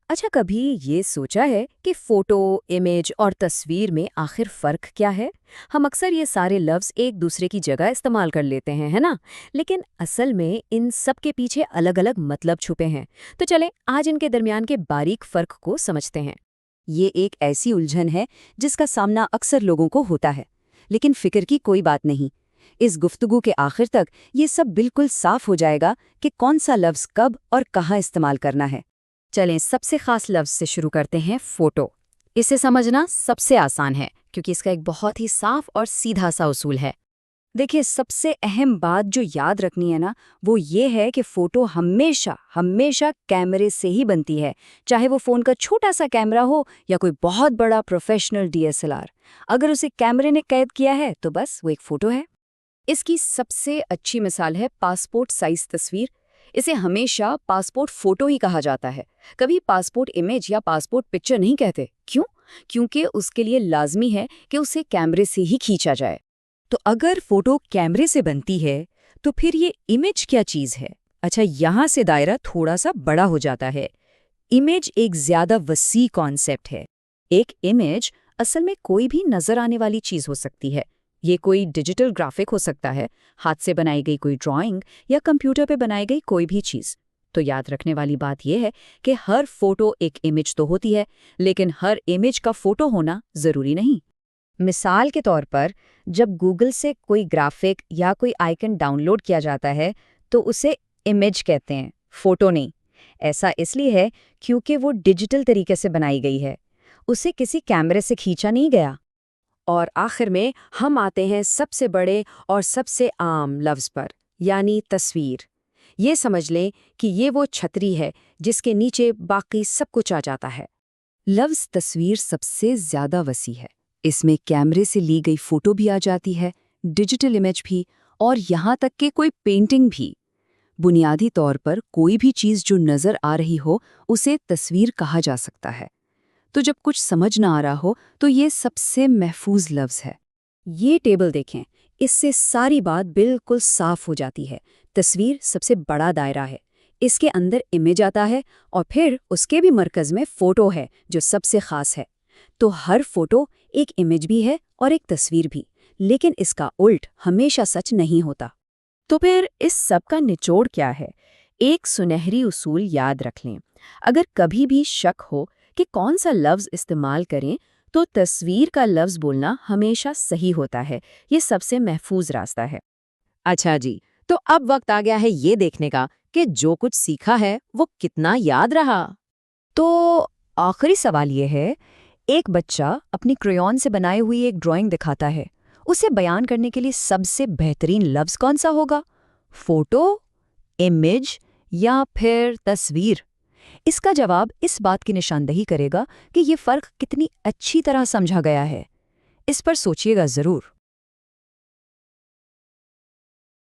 अच्छा, कभी ये सोचा है कि फोटो, इमेज और तस्वीर में आखिर फर्क क्या है? हम अक्सर ये सारे लफ्ज एक दूसरे की जगह इस्तेमाल कर लेते हैं, है ना? लेकिन असल में इन सब के पीछे अलग-अलग मतलब छुपे हैं। तो चलें आज इनके दरमियान के बारीक फर्क को समझते हैं। ये एक ऐसी उलझन है जिसका सामना अक्सर लोगों को होता है, लेकिन फिक्र की कोई बात नहीं। इस गुफ्तगू के आखिर तक ये सब बिल्कुल साफ हो जाएगा कि कौन सा लफ्ज़ कब और कहाँ इस्तेमाल करना है। चलें सबसे खास लफ्ज से शुरू करते हैं, फोटो। इसे समझना सबसे आसान है क्योंकि इसका एक बहुत ही साफ और सीधा सा उसूल है। देखिए, सबसे अहम बात जो याद रखनी है ना, वो ये है कि फ़ोटो हमेशा हमेशा कैमरे से ही बनती है, चाहे वो फ़ोन का छोटा सा कैमरा हो या कोई बहुत बड़ा प्रोफेशनल डीएसएलआर। अगर उसे कैमरे ने कैद किया है तो बस वो एक फ़ोटो है। इसकी सबसे अच्छी मिसाल है पासपोर्ट साइज तस्वीर। इसे हमेशा पासपोर्ट फोटो ही कहा जाता है, कभी पासपोर्ट इमेज या पासपोर्ट पिक्चर नहीं कहते। क्यों? क्योंकि उसके लिए लाजमी है कि उसे कैमरे से ही खींचा जाए। तो अगर फ़ोटो कैमरे से बनती है, तो फिर ये इमेज क्या चीज़ है? अच्छा, यहाँ से दायरा थोड़ा सा बड़ा हो जाता है। इमेज एक ज़्यादा वसी कॉन्सेप्ट है। एक इमेज असल में कोई भी नज़र आने वाली चीज़ हो सकती है। ये कोई डिजिटल ग्राफिक हो सकता है, हाथ से बनाई गई कोई ड्राइंग या कंप्यूटर पे बनाई गई कोई भी चीज़। तो याद रखने वाली बात यह है कि हर फोटो एक इमेज तो होती है, लेकिन हर इमेज का फोटो होना ज़रूरी नहीं। मिसाल के तौर पर, जब गूगल से कोई ग्राफिक या कोई आइकन डाउनलोड किया जाता है तो उसे इमेज कहते हैं, फोटो नहीं। ऐसा इसलिए है क्योंकि वो डिजिटल तरीके से बनाई गई है, उसे किसी कैमरे से खींचा नहीं गया। और आखिर में हम आते हैं सबसे बड़े और सबसे आम लफ्ज़ पर, यानी तस्वीर। ये समझ लें कि ये वो छतरी है जिसके नीचे बाकी सब कुछ आ जाता है। लफ्ज़ तस्वीर सबसे ज़्यादा वसी है। इसमें कैमरे से ली गई फ़ोटो भी आ जाती है, डिजिटल इमेज भी, और यहाँ तक कि कोई पेंटिंग भी। बुनियादी तौर पर कोई भी चीज़ जो नज़र आ रही हो उसे तस्वीर कहा जा सकता है। तो जब कुछ समझ ना आ रहा हो तो ये सबसे महफूज लफ्ज़ है। ये टेबल देखें, इससे सारी बात बिल्कुल साफ हो जाती है। तस्वीर सबसे बड़ा दायरा है, इसके अंदर इमेज आता है और फिर उसके भी मरकज़ में फ़ोटो है जो सबसे ख़ास है। तो हर फ़ोटो एक इमेज भी है और एक तस्वीर भी, लेकिन इसका उल्ट हमेशा सच नहीं होता। तो फिर इस सब का निचोड़ क्या है? एक सुनहरी उसूल याद रख लें। अगर कभी भी शक हो कि कौन सा लफ्ज़ इस्तेमाल करें, तो तस्वीर का लफ्ज़ बोलना हमेशा सही होता है। ये सबसे महफूज रास्ता है। अच्छा जी, तो अब वक्त आ गया है ये देखने का कि जो कुछ सीखा है वो कितना याद रहा। तो आखिरी सवाल ये है, एक बच्चा अपनी क्रेयॉन से बनाई हुई एक ड्राइंग दिखाता है। उसे बयान करने के लिए सबसे बेहतरीन लफ्ज़ कौन सा होगा? फोटो, इमेज या फिर तस्वीर? इसका जवाब इस बात की निशानदही करेगा कि ये फ़र्क कितनी अच्छी तरह समझा गया है। इस पर सोचिएगा ज़रूर।